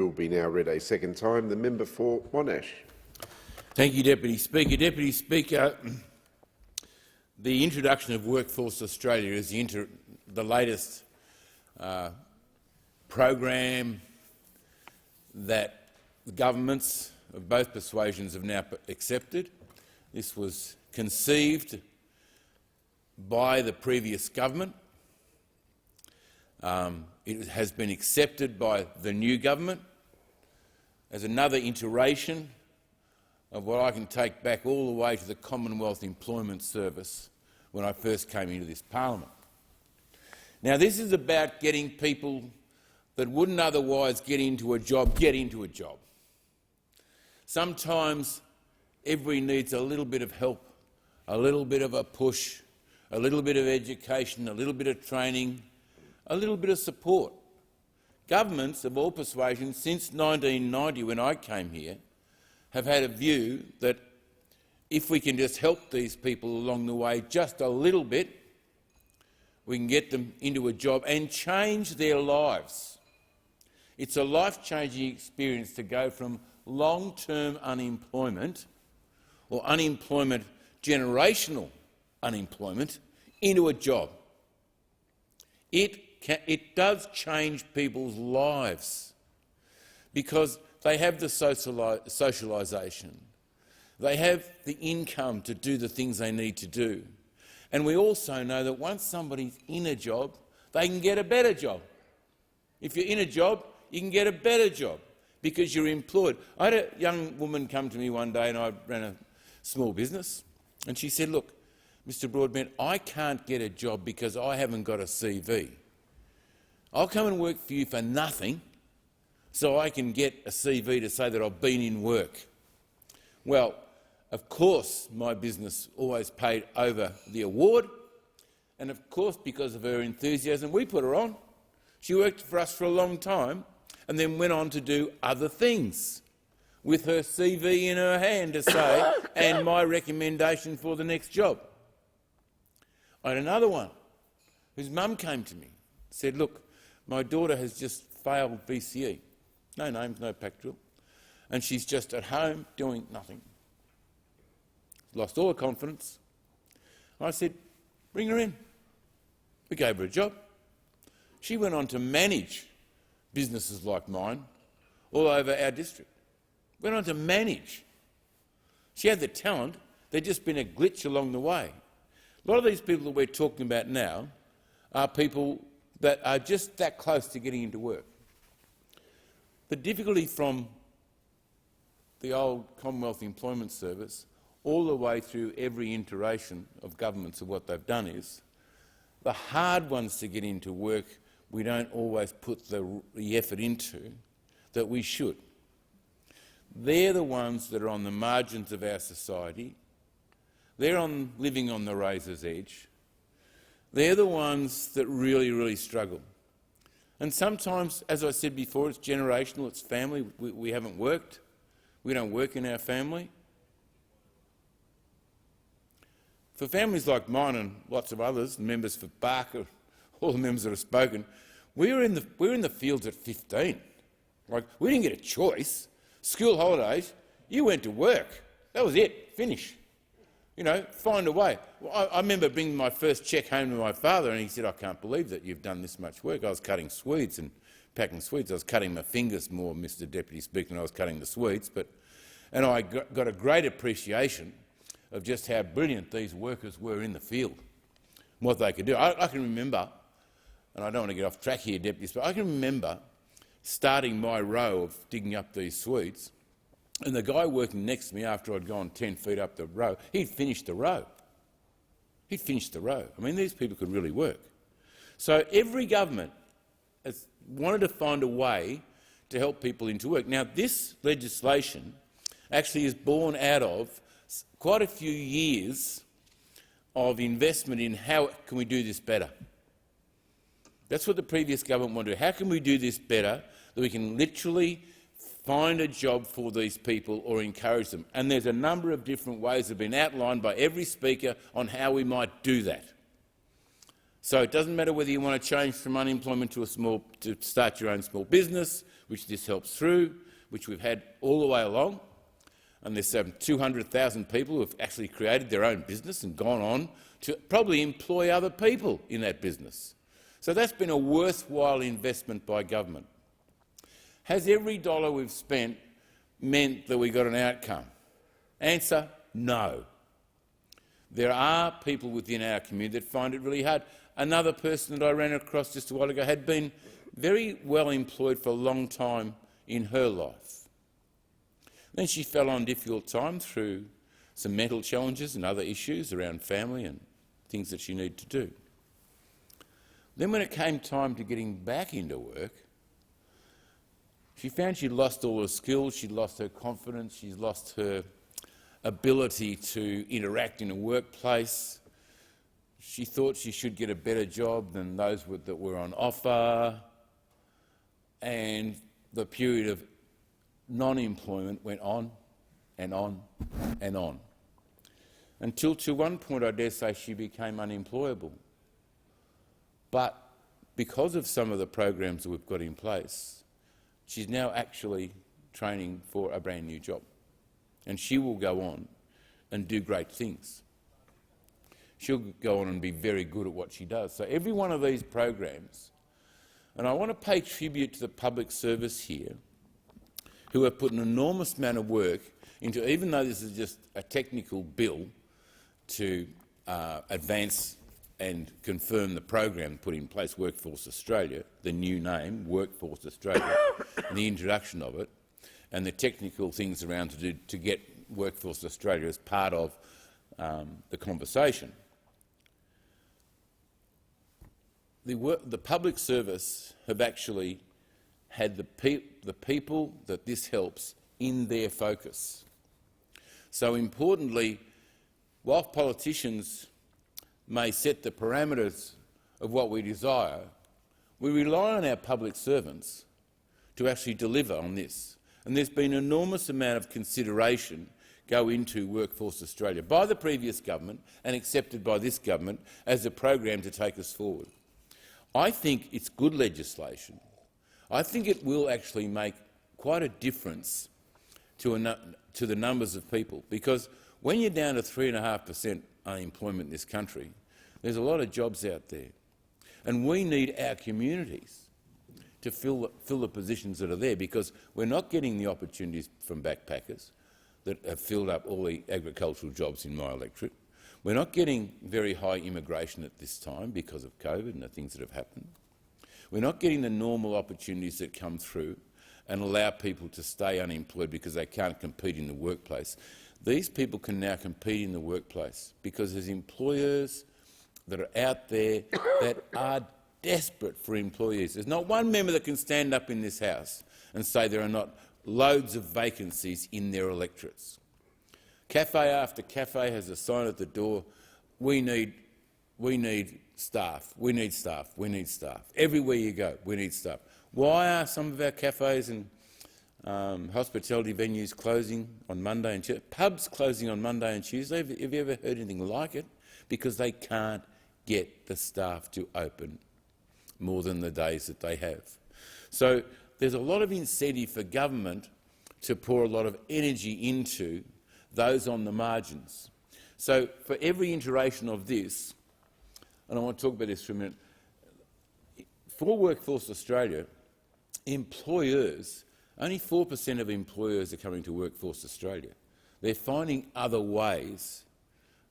will be now read a second time. The member for Monash. Thank you, Deputy Speaker. Deputy Speaker, the introduction of Workforce Australia is the latest program that the governments of both persuasions have now accepted. This was conceived by the previous government. It has been accepted by the new government as another iteration of what I can take back all the way to the Commonwealth Employment Service when I first came into this parliament. Now, this is about getting people that wouldn't otherwise get into a job. Sometimes everybody needs a little bit of help, a little bit of a push, a little bit of education, a little bit of training, a little bit of support. Governments of all persuasions since 1990, when I came here, have had a view that if we can just help these people along the way just a little bit, we can get them into a job and change their lives. It's a life-changing experience to go from long-term unemployment or unemployment, generational unemployment, into a job. It does change people's lives because they have the socialisation, they have the income to do the things they need to do. And we also know that once somebody's in a job, they can get a better job. If you're in a job, you can get a better job because you're employed. I had a young woman come to me one day, and I ran a small business, and she said, "Look, Mr Broadbent, I can't get a job because I haven't got a CV. I'll come and work for you for nothing so I can get a CV to say that I've been in work." Well, of course my business always paid over the award, and of course because of her enthusiasm we put her on. She worked for us for a long time and then went on to do other things with her CV in her hand to say, and my recommendation for the next job. I had another one whose mum came to me and said, "Look, my daughter has just failed VCE. No names, no pack drill. And she's just at home doing nothing. Lost all her confidence." I said, "Bring her in." We gave her a job. She went on to manage businesses like mine all over our district. Went on to manage. She had the talent. There'd just been a glitch along the way. A lot of these people that we're talking about now are people that are just that close to getting into work. The difficulty from the old Commonwealth Employment Service all the way through every iteration of governments of what they've done is the hard ones to get into work we don't always put the effort into that we should. They're the ones that are on the margins of our society. They're living on the razor's edge. They're the ones that really, really struggle. And sometimes, as I said before, it's generational, it's family. We haven't worked. We don't work in our family. For families like mine and lots of others, the members for Barker, all the members that have spoken, we were in the fields at 15. Like, we didn't get a choice. School holidays, you went to work. That was it. Finish. You know, find a way. Well, I remember bringing my first cheque home to my father, and he said, "I can't believe that you've done this much work." I was cutting swedes and packing swedes. I was cutting my fingers more, Mr Deputy Speaker, than I was cutting the swedes. And I got a great appreciation of just how brilliant these workers were in the field, what they could do. I can remember, and I don't want to get off track here, Deputy Speaker, I can remember starting my row of digging up these swedes, and the guy working next to me after I'd gone 10 feet up the row, he'd finished the row. He'd finished the row. I mean, these people could really work. So every government has wanted to find a way to help people into work. Now, this legislation actually is born out of quite a few years of investment in how can we do this better. That's what the previous government wanted to do. How can we do this better, that we can literally find a job for these people or encourage them? And there's a number of different ways that have been outlined by every speaker on how we might do that. So it doesn't matter whether you want to change from unemployment to start your own small business, which this helps through, which we've had all the way along, and there's 200,000 people who have actually created their own business and gone on to probably employ other people in that business. So that's been a worthwhile investment by government. Has every dollar we've spent meant that we got an outcome? Answer, no. There are people within our community that find it really hard. Another person that I ran across just a while ago had been very well employed for a long time in her life. Then she fell on difficult time through some mental challenges and other issues around family and things that she needed to do. Then when it came time to getting back into work, she found she'd lost all her skills, she'd lost her confidence, she'd lost her ability to interact in a workplace. She thought she should get a better job than those that were on offer, and the period of non-employment went on and on and on, until to one point I dare say she became unemployable. But because of some of the programs that we've got in place, she's now actually training for a brand new job, and she will go on and do great things. She'll go on and be very good at what she does. So every one of these programs, and I want to pay tribute to the public service here, who have put an enormous amount of work into, even though this is just a technical bill to advance and confirm the program put in place, Workforce Australia, the new name, Workforce Australia, and the introduction of it, and the technical things around to do to get Workforce Australia as part of the conversation. The public service have actually had the people that this helps in their focus. So importantly, while politicians may set the parameters of what we desire, we rely on our public servants to actually deliver on this. And there's been an enormous amount of consideration go into Workforce Australia by the previous government and accepted by this government as a program to take us forward. I think it's good legislation. I think it will actually make quite a difference to the numbers of people, because when you're down to 3.5% unemployment in this country, there's a lot of jobs out there, and we need our communities to fill the positions that are there, because we're not getting the opportunities from backpackers that have filled up all the agricultural jobs in my electorate. We're not getting very high immigration at this time because of COVID and the things that have happened. We're not getting the normal opportunities that come through and allow people to stay unemployed because they can't compete in the workplace. These people can now compete in the workplace because there's employers that are out there that are desperate for employees. There's not one member that can stand up in this House and say there are not loads of vacancies in their electorates. Cafe after cafe has a sign at the door, we need staff, we need staff, we need staff. Everywhere you go, we need staff. Why are some of our cafes and hospitality venues closing on Monday and Tuesday? Pubs closing on Monday and Tuesday? Have you ever heard anything like it? Because they can't get the staff to open more than the days that they have. So there's a lot of incentive for government to pour a lot of energy into those on the margins. So for every iteration of this, and I want to talk about this for a minute, for Workforce Australia, employers, only 4% of employers are coming to Workforce Australia. They're finding other ways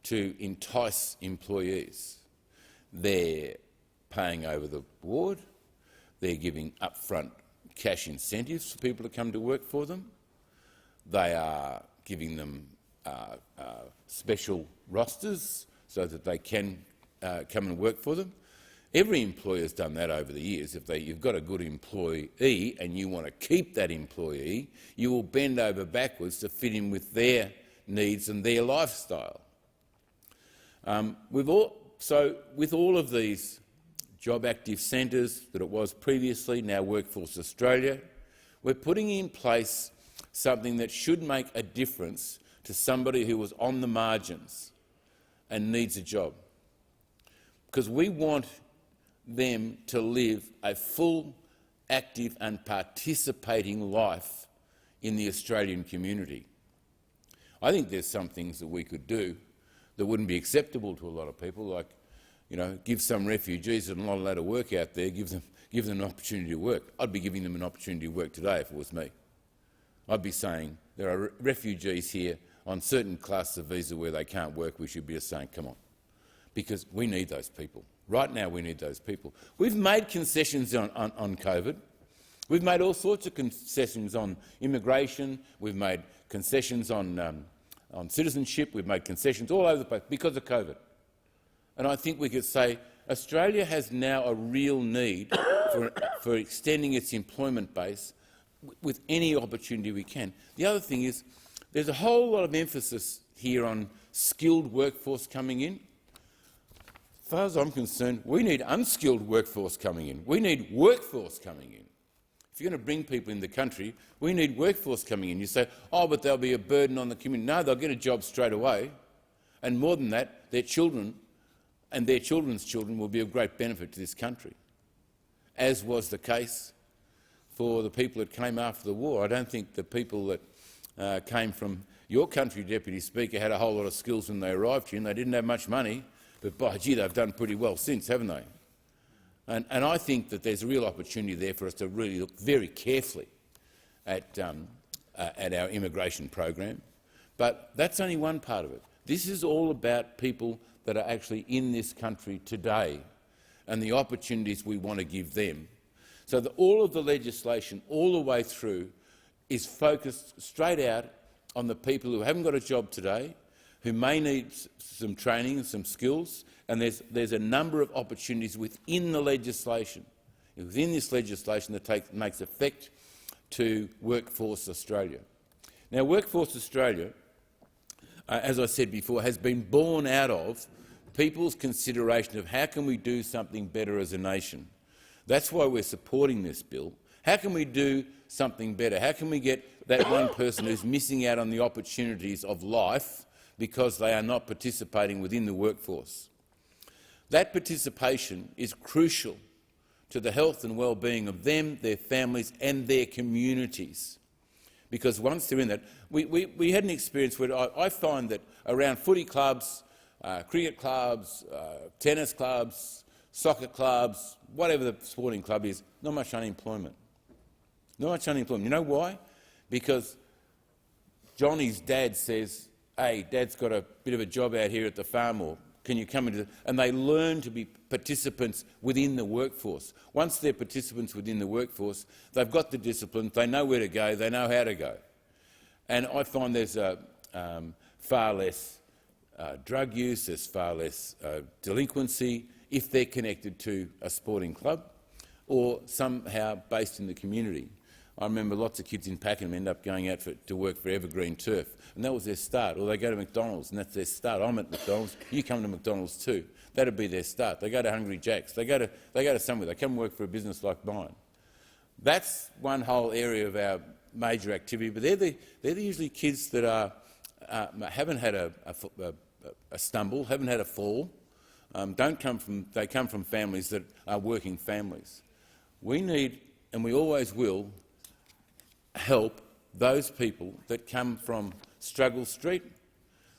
to entice employees. They're paying over the board, they're giving upfront cash incentives for people to come to work for them, they are giving them special rosters so that they can come and work for them. Every employer has done that over the years. If you've got a good employee and you want to keep that employee, you will bend over backwards to fit in with their needs and their lifestyle. So with all of these job active centres that it was previously, now Workforce Australia, we're putting in place something that should make a difference to somebody who was on the margins and needs a job. Because we want them to live a full, active and participating life in the Australian community. I think there's some things that we could do that wouldn't be acceptable to a lot of people, like, give some refugees that are not allowed to work out there, give them an opportunity to work. I'd be giving them an opportunity to work today if it was me. I'd be saying there are refugees here on certain classes of visa where they can't work. We should be just saying, come on, because we need those people. Right now we need those people. We've made concessions on COVID. We've made all sorts of concessions on immigration. We've made concessions on citizenship. We've made concessions all over the place because of COVID. And I think we could say Australia has now a real need for extending its employment base with any opportunity we can. The other thing is there's a whole lot of emphasis here on skilled workforce coming in. As far as I'm concerned, we need unskilled workforce coming in. We need workforce coming in. If you're going to bring people in the country, we need workforce coming in. You say, oh, but they'll be a burden on the community. No, they'll get a job straight away. And more than that, their children and their children's children will be of great benefit to this country, as was the case for the people that came after the war. I don't think the people that came from your country, Deputy Speaker, had a whole lot of skills when they arrived here, and they didn't have much money, but by gee, they've done pretty well since, haven't they? And I think that there's a real opportunity there for us to really look very carefully at our immigration program. But that's only one part of it. This is all about people that are actually in this country today and the opportunities we want to give them. So that all of the legislation all the way through is focused straight out on the people who haven't got a job today, who may need some training and some skills, and there's a number of opportunities within the legislation, within this legislation that makes effect to Workforce Australia. Now, Workforce Australia, as I said before, has been born out of people's consideration of how can we do something better as a nation. That's why we're supporting this bill. How can we do something better? How can we get that one person who's missing out on the opportunities of life because they are not participating within the workforce? That participation is crucial to the health and well-being of them, their families and their communities. Because once they're in that, we had an experience where I find that around footy clubs, cricket clubs, tennis clubs, soccer clubs, whatever the sporting club is, not much unemployment. Not much unemployment. You know why? Because Johnny's dad says, hey, Dad's got a bit of a job out here at the farm, or can you come into... And they learn to be participants within the workforce. Once they're participants within the workforce, they've got the discipline, they know where to go, they know how to go. And I find there's far less drug use, there's far less delinquency if they're connected to a sporting club or somehow based in the community. I remember lots of kids in Pakenham end up going out to work for Evergreen Turf, and that was their start. Or they go to McDonald's, and that's their start. I'm at McDonald's, you come to McDonald's too. That'd be their start. They go to Hungry Jack's, they go to somewhere, they come and work for a business like mine. That's one whole area of our major activity, but they're usually kids that haven't had a stumble, haven't had a fall, they come from families that are working families. We need, and we always will, help those people that come from Struggle Street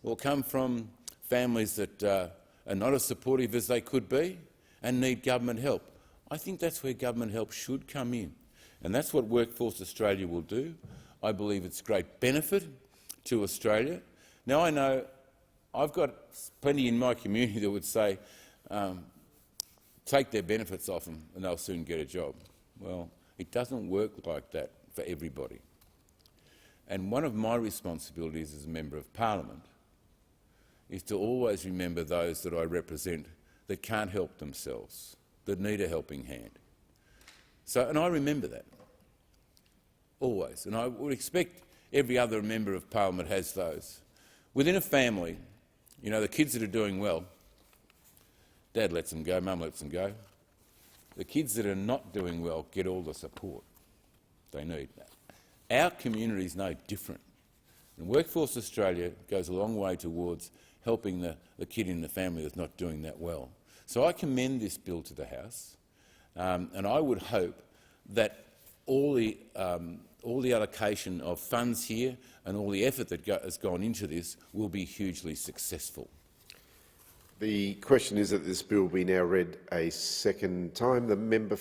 or come from families that are not as supportive as they could be and need government help. I think that's where government help should come in, and that's what Workforce Australia will do. I believe it's great benefit to Australia. Now, I know I've got plenty in my community that would say, take their benefits off them and they'll soon get a job. Well, it doesn't work like that for everybody. And one of my responsibilities as a Member of Parliament is to always remember those that I represent that can't help themselves, that need a helping hand. And I remember that, always. And I would expect every other Member of Parliament has those. Within a family, you know, the kids that are doing well, Dad lets them go, Mum lets them go. The kids that are not doing well get all the support they need. Our community is no different. And Workforce Australia goes a long way towards helping the kid in the family that's not doing that well. So I commend this bill to the House, and I would hope that all the allocation of funds here and all the effort that has gone into this will be hugely successful. The question is that this bill be now read a second time. The member